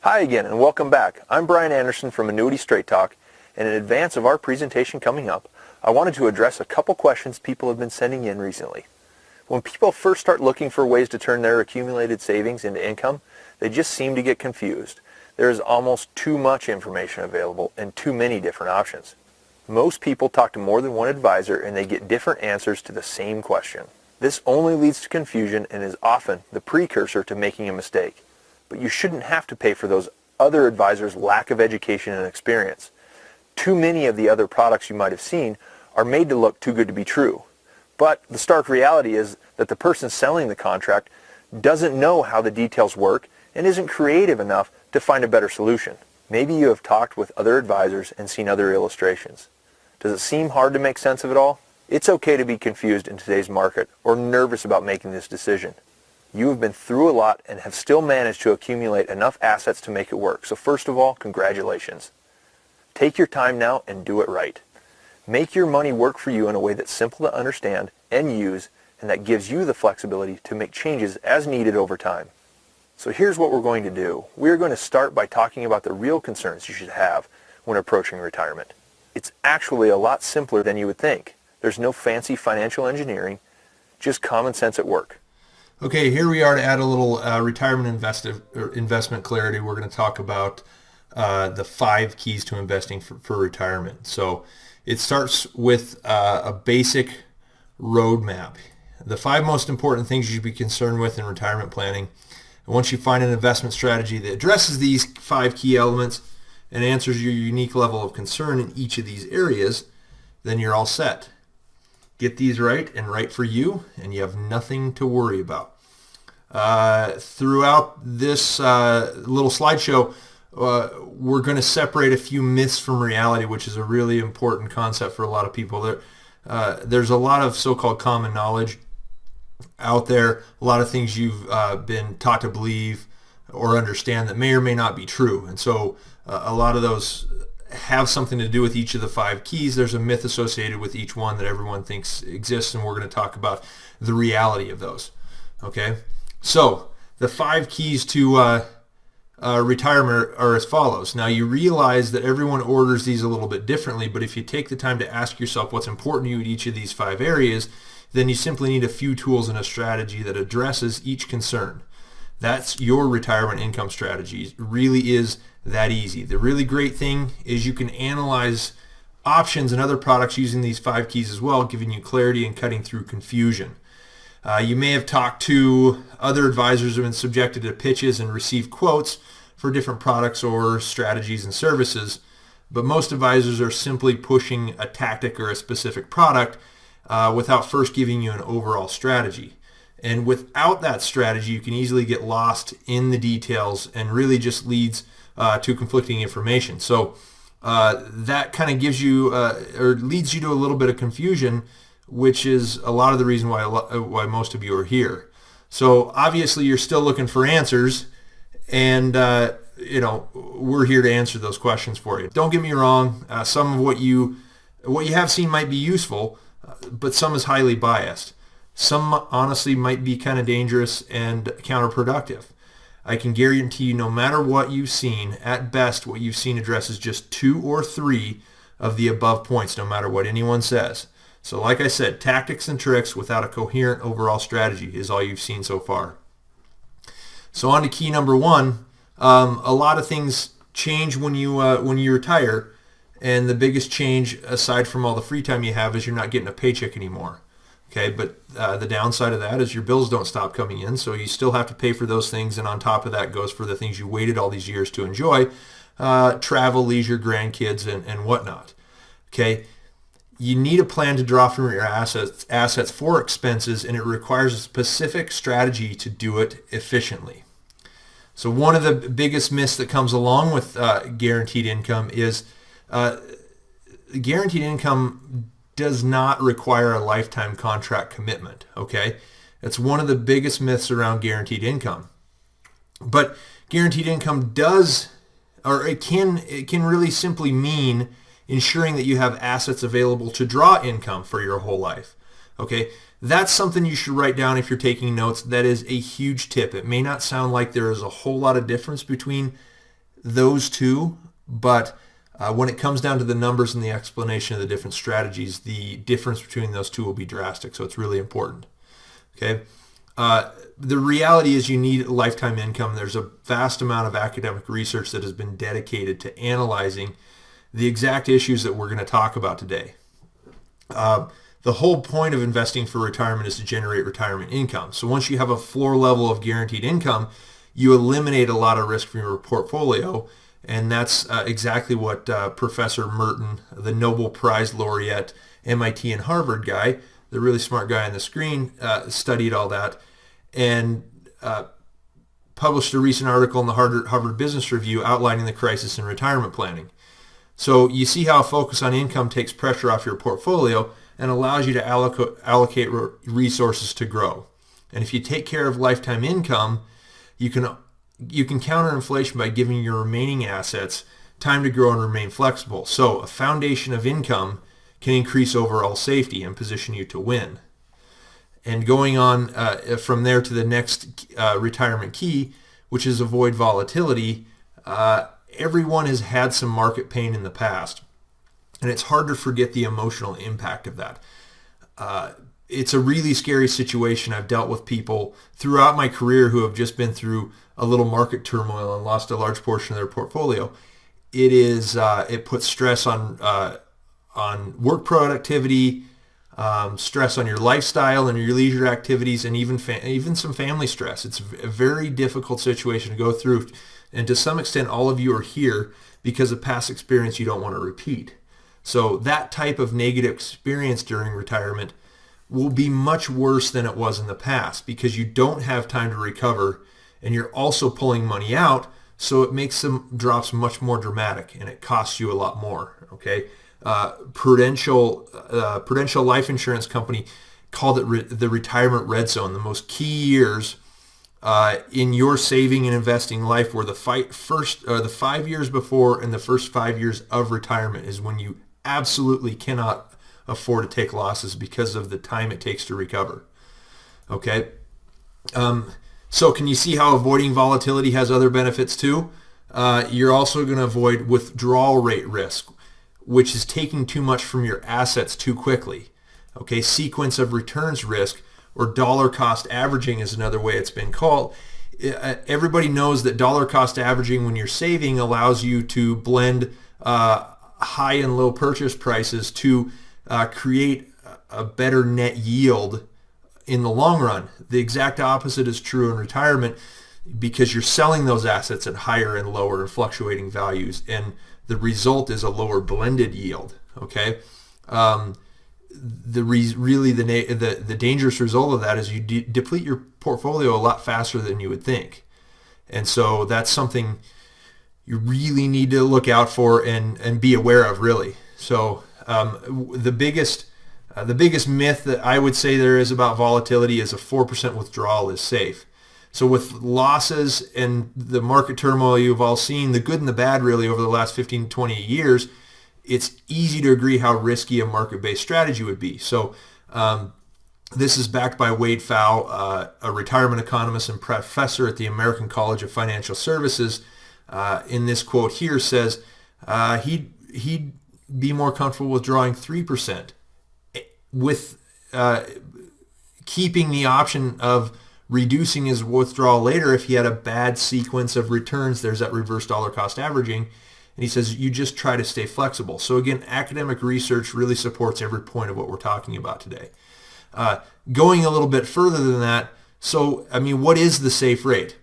Hi again and welcome back. I'm Brian Anderson from Annuity Straight Talk, and in advance of our presentation coming up, I wanted to address a couple questions people have been sending in recently. When people first start looking for ways to turn their accumulated savings into income, they just seem to get confused. There is almost too much information available and too many different options. Most people talk to more than one advisor and they get different answers to the same question. This only leads to confusion and is often the precursor to making a mistake. But you shouldn't have to pay for those other advisors' lack of education and experience. Too many of the other products you might have seen are made to look too good to be true. But the stark reality is that the person selling the contract doesn't know how the details work and isn't creative enough to find a better solution. Maybe you have talked with other advisors and seen other illustrations. Does it seem hard to make sense of it all? It's okay to be confused in today's market or nervous about making this decision. You have been through a lot and have still managed to accumulate enough assets to make it work. So first of all, congratulations. Take your time now and do it right. Make your money work for you in a way that's simple to understand and use, and that gives you the flexibility to make changes as needed over time. So here's what we're going to do. We're going to start by talking about the real concerns you should have when approaching retirement. It's actually a lot simpler than you would think. There's no fancy financial engineering, just common sense at work. Okay, here we are to add a little retirement investment clarity. We're going to talk about the 5 keys to investing for retirement. So it starts with a basic roadmap. The 5 most important things you should be concerned with in retirement planning. And once you find an investment strategy that addresses these 5 key elements and answers your unique level of concern in each of these areas, then you're all set. Get these right and right for you, and you have nothing to worry about. Throughout this little slideshow, we're going to separate a few myths from reality, which is a really important concept for a lot of people. There's a lot of so-called common knowledge out there, a lot of things you've been taught to believe or understand that may or may not be true. And so a lot of those have something to do with each of the 5 keys. There's a myth associated with each one that everyone thinks exists, and we're going to talk about the reality of those. Okay? So the 5 keys to retirement are as follows. Now you realize that everyone orders these a little bit differently, but if you take the time to ask yourself what's important to you in each of these 5 areas, then you simply need a few tools and a strategy that addresses each concern. That's your retirement income strategy. It really is that easy. The really great thing is you can analyze options and other products using these 5 keys as well, giving you clarity and cutting through confusion. You may have talked to other advisors who have been subjected to pitches and received quotes for different products or strategies and services, but most advisors are simply pushing a tactic or a specific product without first giving you an overall strategy. And without that strategy, you can easily get lost in the details and really just leads to conflicting information. So that kind of gives you or leads you to a little bit of confusion, which is a lot of the reason why most of you are here. So obviously you're still looking for answers, and we're here to answer those questions for you. Don't get me wrong, some of what you have seen might be useful, but some is highly biased. Some honestly might be kind of dangerous and counterproductive. I can guarantee you, no matter what you've seen, at best what you've seen addresses just 2 or 3 of the above points, no matter what anyone says. So like I said, tactics and tricks without a coherent overall strategy is all you've seen so far. So on to key number 1. A lot of things change when you retire, and the biggest change, aside from all the free time you have, is you're not getting a paycheck anymore. Okay, but the downside of that is your bills don't stop coming in, so you still have to pay for those things, and on top of that goes for the things you waited all these years to enjoy, travel, leisure, grandkids, and whatnot. Okay, you need a plan to draw from your assets for expenses, and it requires a specific strategy to do it efficiently. So one of the biggest myths that comes along with guaranteed income is guaranteed income does not require a lifetime contract commitment. Okay, that's one of the biggest myths around guaranteed income. But guaranteed income does, or it can really simply mean ensuring that you have assets available to draw income for your whole life. Okay, that's something you should write down if you're taking notes. That is a huge tip. It may not sound like there is a whole lot of difference between those two, but when it comes down to the numbers and the explanation of the different strategies, the difference between those two will be drastic. So it's really important. Okay. The reality is you need lifetime income. There's a vast amount of academic research that has been dedicated to analyzing the exact issues that we're going to talk about today. The whole point of investing for retirement is to generate retirement income. So once you have a floor level of guaranteed income, you eliminate a lot of risk from your portfolio. And that's exactly what Professor Merton, the Nobel Prize laureate, MIT and Harvard guy, the really smart guy on the screen, studied all that and published a recent article in the Harvard Business Review outlining the crisis in retirement planning. So you see how a focus on income takes pressure off your portfolio and allows you to allocate resources to grow. And if you take care of lifetime income, you can counter inflation by giving your remaining assets time to grow and remain flexible. So a foundation of income can increase overall safety and position you to win. And going on from there to the next retirement key, which is avoid volatility, everyone has had some market pain in the past. And it's hard to forget the emotional impact of that. It's a really scary situation. I've dealt with people throughout my career who have just been through a little market turmoil and lost a large portion of their portfolio. It puts stress on work productivity, stress on your lifestyle and your leisure activities, and even some family stress. It's a very difficult situation to go through. And to some extent, all of you are here because of past experience you don't want to repeat. So that type of negative experience during retirement will be much worse than it was in the past because you don't have time to recover and you're also pulling money out. So it makes some drops much more dramatic and it costs you a lot more. Okay. Prudential Life Insurance Company called it the retirement red zone. The most key years in your saving and investing life were the 5 years before and the first 5 years of retirement is when you absolutely cannot afford to take losses because of the time it takes to recover. Okay. So can you see how avoiding volatility has other benefits too? You're also going to avoid withdrawal rate risk, which is taking too much from your assets too quickly. Okay. Sequence of returns risk, or dollar cost averaging is another way it's been called. Everybody knows that dollar cost averaging when you're saving allows you to blend high and low purchase prices to create a better net yield in the long run. The exact opposite is true in retirement because you're selling those assets at higher and lower and fluctuating values, and the result is a lower blended yield. Okay. The dangerous result of that is you deplete your portfolio a lot faster than you would think. And so that's something you really need to look out for and be aware of, really. So the biggest myth that I would say there is about volatility is a 4% withdrawal is safe. So with losses and the market turmoil you've all seen, the good and the bad really over the last 15, 20 years, it's easy to agree how risky a market-based strategy would be. So this is backed by Wade Pfau, a retirement economist and professor at the American College of Financial Services. In this quote here says he'd be more comfortable withdrawing 3% with keeping the option of reducing his withdrawal later if he had a bad sequence of returns. There's that reverse dollar cost averaging. And he says you just try to stay flexible. So again, academic research really supports every point of what we're talking about today. Going a little bit further than that, so I mean, what is the safe rate?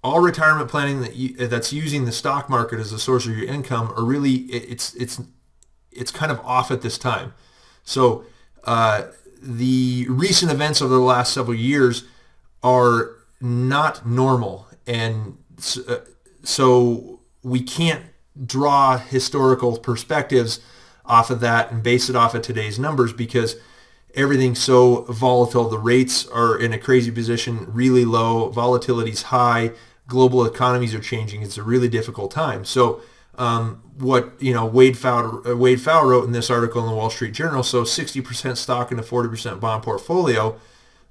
All retirement planning that's using the stock market as a source of your income are really it's kind of off at this time. So the recent events over the last several years are not normal, and so we can't draw historical perspectives off of that and base it off of today's numbers because everything's so volatile. The rates are in a crazy position, really low, volatility's high, global economies are changing. It's a really difficult time. So what Wade Pfau wrote in this article in the Wall Street Journal, so 60% stock and a 40% bond portfolio,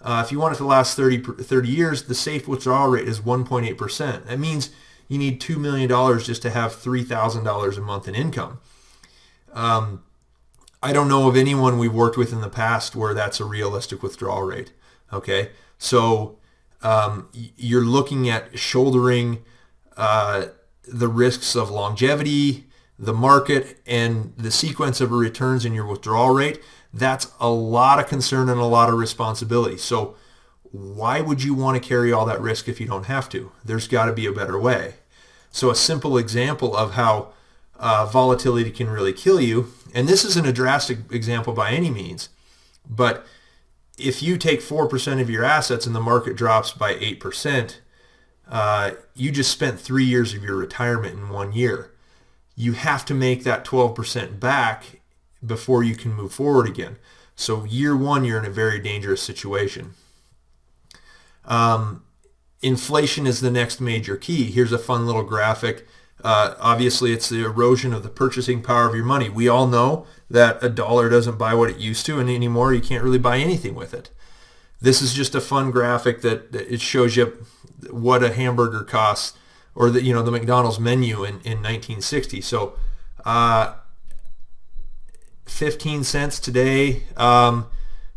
if you want it to last 30 years, the safe withdrawal rate is 1.8%. That means you need $2 million just to have $3,000 a month in income. I don't know of anyone we've worked with in the past where that's a realistic withdrawal rate. Okay, so you're looking at shouldering the risks of longevity, the market, and the sequence of returns in your withdrawal rate. That's a lot of concern and a lot of responsibility. So why would you want to carry all that risk if you don't have to? There's got to be a better way. So a simple example of how volatility can really kill you, and this isn't a drastic example by any means, but if you take 4% of your assets and the market drops by 8%, you just spent 3 years of your retirement in 1 year. You have to make that 12% back before you can move forward again. So year one, you're in a very dangerous situation. Inflation is the next major key. Here's a fun little graphic. Obviously, it's the erosion of the purchasing power of your money. We all know that a dollar doesn't buy what it used to, and anymore you can't really buy anything with it. This is just a fun graphic that it shows you what a hamburger costs, or the McDonald's menu in 1960. So 15 cents today.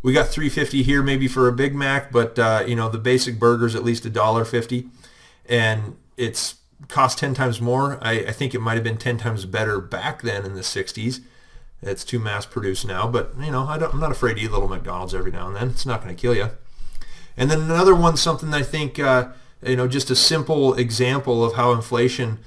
We got $3.50 here maybe for a Big Mac, but the basic burger's at least $1.50, and it's cost 10 times more. I think it might have been 10 times better back then in the 60s. It's too mass produced now, but I'm not afraid to eat a little McDonald's every now and then. It's not going to kill you. And then another one, something I think, just a simple example of how inflation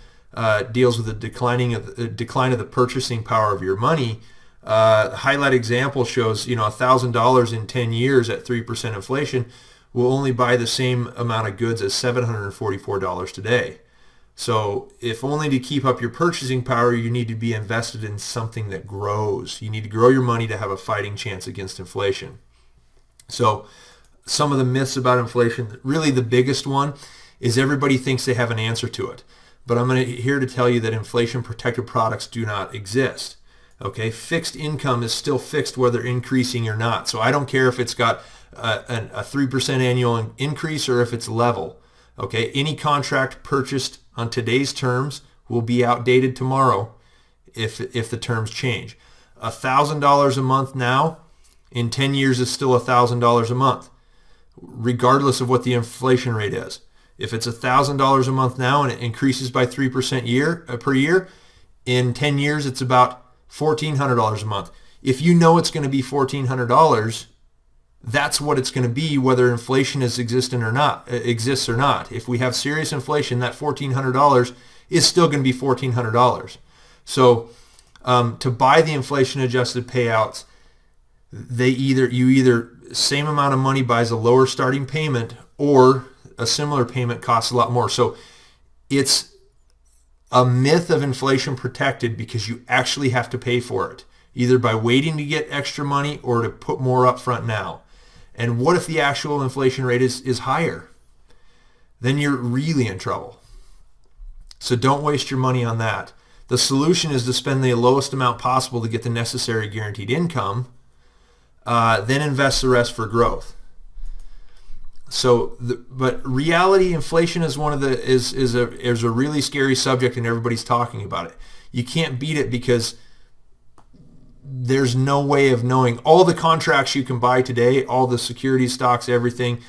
deals with the decline of the purchasing power of your money. Highlight example shows, $1,000 in 10 years at 3% inflation will only buy the same amount of goods as $744 today. So if only to keep up your purchasing power, you need to be invested in something that grows. You need to grow your money to have a fighting chance against inflation. So some of the myths about inflation, really the biggest one is everybody thinks they have an answer to it. But I'm here to tell you that inflation protected products do not exist. Okay, fixed income is still fixed whether increasing or not. So I don't care if it's got a 3% annual increase or if it's level. Okay, any contract purchased on today's terms will be outdated tomorrow if the terms change. $1,000 a month now, in 10 years is still $1,000 a month, regardless of what the inflation rate is. If it's $1,000 a month now and it increases by 3% per year, in 10 years it's about $1,400 a month. If you know it's going to be $1,400, that's what it's going to be, whether inflation exists or not. If we have serious inflation, that $1,400 is still going to be $1,400. So to buy the inflation-adjusted payouts, either same amount of money buys a lower starting payment, or a similar payment costs a lot more. So it's a myth of inflation protected because you actually have to pay for it, either by waiting to get extra money or to put more up front now. And what if the actual inflation rate is higher? Then you're really in trouble. So don't waste your money on that. The solution is to spend the lowest amount possible to get the necessary guaranteed income, then invest the rest for growth. But reality, inflation is is a really scary subject, and everybody's talking about it. You can't beat it because there's no way of knowing. All the contracts you can buy today, all the security stocks, everything,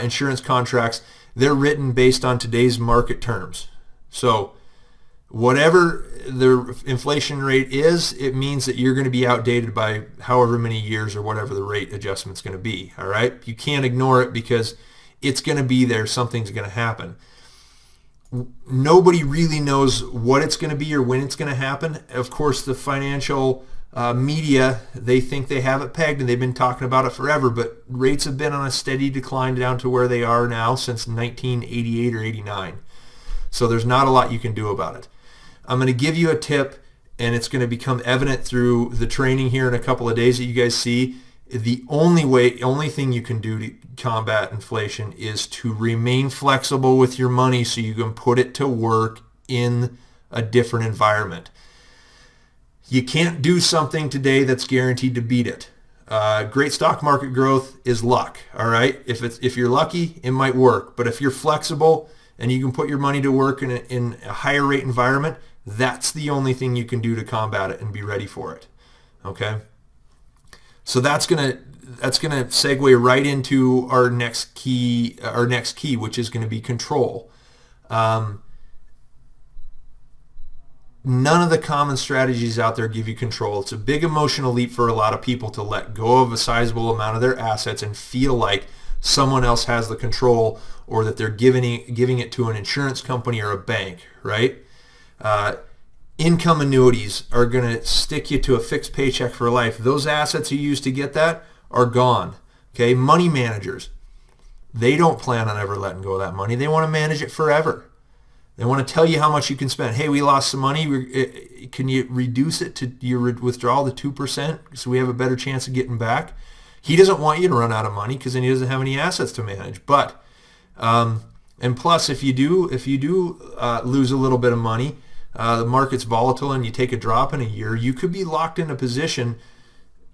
insurance contracts, they're written based on today's market terms. So whatever the inflation rate is, it means that you're going to be outdated by however many years or whatever the rate adjustment's going to be. All right? You can't ignore it because it's going to be there. Something's going to happen. Nobody really knows what it's going to be or when it's going to happen. Of course, the financial media, they think they have it pegged, and they've been talking about it forever, but rates have been on a steady decline down to where they are now since 1988 or 89. So there's not a lot you can do about it. I'm going to give you a tip, and it's going to become evident through the training here in a couple of days that you guys see. The only thing you can do to combat inflation is to remain flexible with your money so you can put it to work in a different environment. You can't do something today that's guaranteed to beat it. Great stock market growth is luck, all right? If you're lucky, it might work. But if you're flexible and you can put your money to work in a higher rate environment, that's the only thing you can do to combat it and be ready for it. Okay? So that's gonna segue right into our next key, which is going to be control. None of the common strategies out there give you control. It's a big emotional leap for a lot of people to let go of a sizable amount of their assets and feel like someone else has the control, or that they're giving it to an insurance company or a bank, right? Income annuities are going to stick you to a fixed paycheck for life. Those assets you used to get that are gone. Okay, money managers, they don't plan on ever letting go of that money. They want to manage it forever. They want to tell you how much you can spend. Hey, we lost some money. Can you reduce it to your withdrawal to 2% so we have a better chance of getting back? He doesn't want you to run out of money because then he doesn't have any assets to manage. But and plus, if you do lose a little bit of money, the market's volatile and you take a drop in a year, you could be locked in a position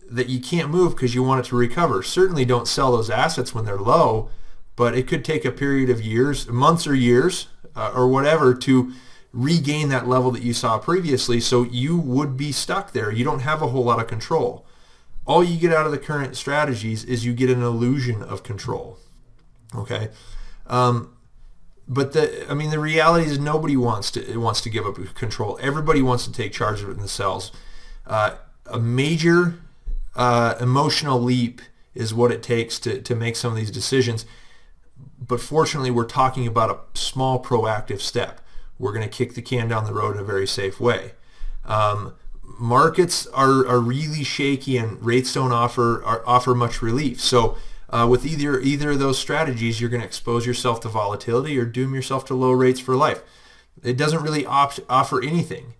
that you can't move because you want it to recover. Certainly don't sell those assets when they're low, but it could take a period of years, months or years, or whatever, to regain that level that you saw previously. So you would be stuck there. You don't have a whole lot of control. All you get out of the current strategies is you get an illusion of control. Okay, but the reality is nobody wants to give up control. Everybody wants to take charge of it themselves. A major emotional leap is what it takes to make some of these decisions. But fortunately, we're talking about a small proactive step. We're going to kick the can down the road in a very safe way. Markets are really shaky and rates don't offer much relief. So with either of those strategies, you're going to expose yourself to volatility or doom yourself to low rates for life. It doesn't really offer anything.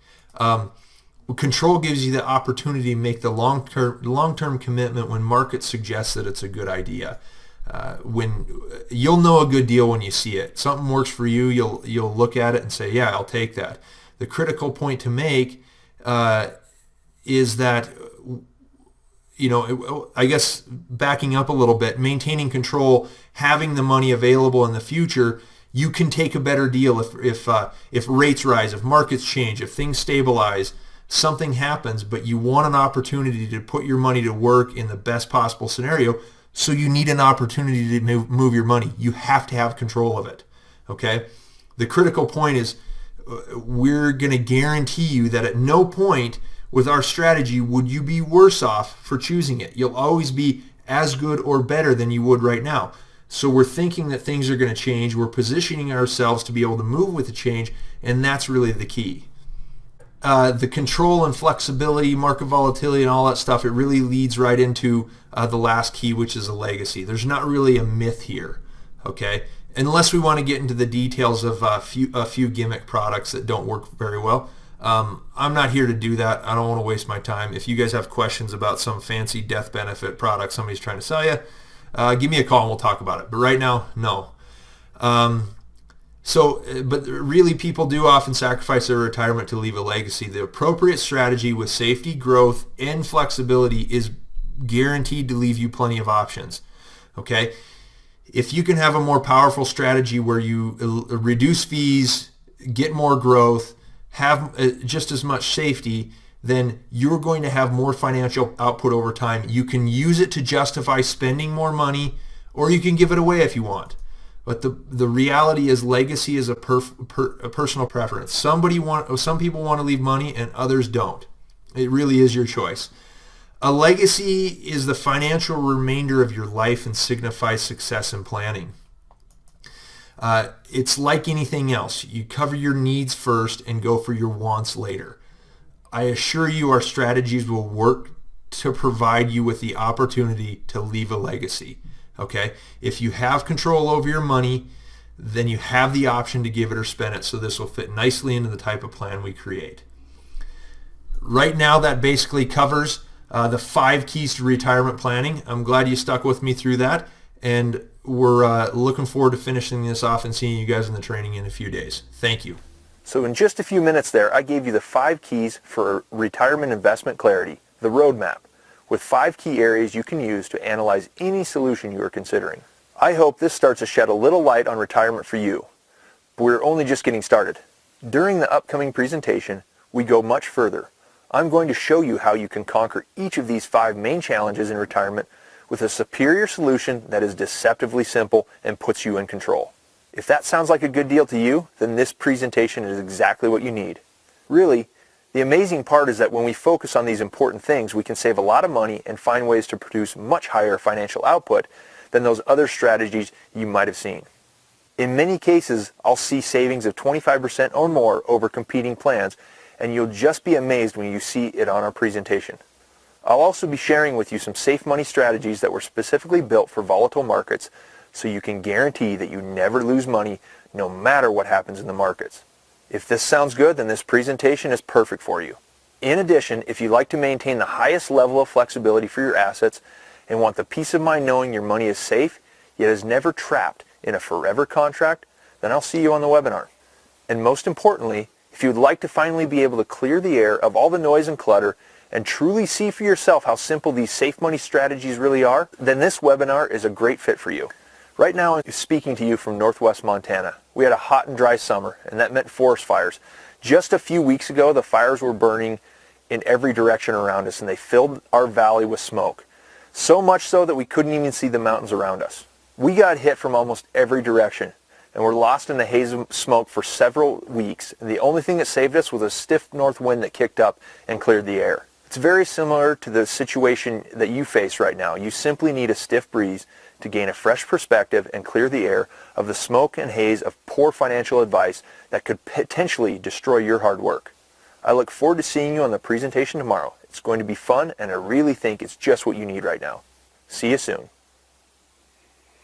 Control gives you the opportunity to make the long-term commitment when markets suggest that it's a good idea. When you'll know a good deal when you see it. Something works for you, you'll look at it and say, yeah, I'll take that. The critical point to make is that, I guess backing up a little bit, maintaining control, having the money available in the future, you can take a better deal if rates rise, if markets change, if things stabilize, something happens, but you want an opportunity to put your money to work in the best possible scenario. So you need an opportunity to move your money. You have to have control of it. Okay? The critical point is we're going to guarantee you that at no point with our strategy would you be worse off for choosing it. You'll always be as good or better than you would right now. So we're thinking that things are going to change. We're positioning ourselves to be able to move with the change, and that's really the key. The control and flexibility, market volatility, and all that stuff, it really leads right into the last key, which is a legacy. There's not really a myth here, okay? Unless we want to get into the details of a few gimmick products that don't work very well. I'm not here to do that. I don't want to waste my time. If you guys have questions about some fancy death benefit product somebody's trying to sell you, give me a call and we'll talk about it. But right now, no. But really, people do often sacrifice their retirement to leave a legacy. The appropriate strategy with safety, growth, and flexibility is guaranteed to leave you plenty of options. Okay? If you can have a more powerful strategy where you reduce fees, get more growth, have just as much safety, then you're going to have more financial output over time. You can use it to justify spending more money, or you can give it away if you want. But the reality is legacy is a personal preference. Some people want to leave money and others don't. It really is your choice. A legacy is the financial remainder of your life and signifies success and planning. It's like anything else. You cover your needs first and go for your wants later. I assure you our strategies will work to provide you with the opportunity to leave a legacy. Okay? If you have control over your money, then you have the option to give it or spend it, so this will fit nicely into the type of plan we create. Right now, that basically covers the 5 keys to retirement planning. I'm glad you stuck with me through that, and we're looking forward to finishing this off and seeing you guys in the training in a few days. Thank you. So in just a few minutes there, I gave you the 5 keys for retirement investment clarity, the roadmap, with 5 key areas you can use to analyze any solution you are considering. I hope this starts to shed a little light on retirement for you. But we're only just getting started. During the upcoming presentation, we go much further. I'm going to show you how you can conquer each of these 5 main challenges in retirement with a superior solution that is deceptively simple and puts you in control. If that sounds like a good deal to you, then this presentation is exactly what you need. Really, the amazing part is that when we focus on these important things, we can save a lot of money and find ways to produce much higher financial output than those other strategies you might have seen. In many cases, I'll see savings of 25% or more over competing plans, and you'll just be amazed when you see it on our presentation. I'll also be sharing with you some safe money strategies that were specifically built for volatile markets so you can guarantee that you never lose money no matter what happens in the markets. If this sounds good, then this presentation is perfect for you. In addition, if you like to maintain the highest level of flexibility for your assets and want the peace of mind knowing your money is safe, yet is never trapped in a forever contract, then I'll see you on the webinar. And most importantly, if you would like to finally be able to clear the air of all the noise and clutter and truly see for yourself how simple these safe money strategies really are, then this webinar is a great fit for you. Right now, I'm speaking to you from Northwest Montana. We had a hot and dry summer, and that meant forest fires. Just a few weeks ago, the fires were burning in every direction around us, and they filled our valley with smoke. So much so that we couldn't even see the mountains around us. We got hit from almost every direction, and were lost in the haze of smoke for several weeks. And the only thing that saved us was a stiff north wind that kicked up and cleared the air. It's very similar to the situation that you face right now. You simply need a stiff breeze to gain a fresh perspective and clear the air of the smoke and haze of poor financial advice that could potentially destroy your hard work. I look forward to seeing you on the presentation tomorrow. It's going to be fun, and I really think it's just what you need right now. See you soon.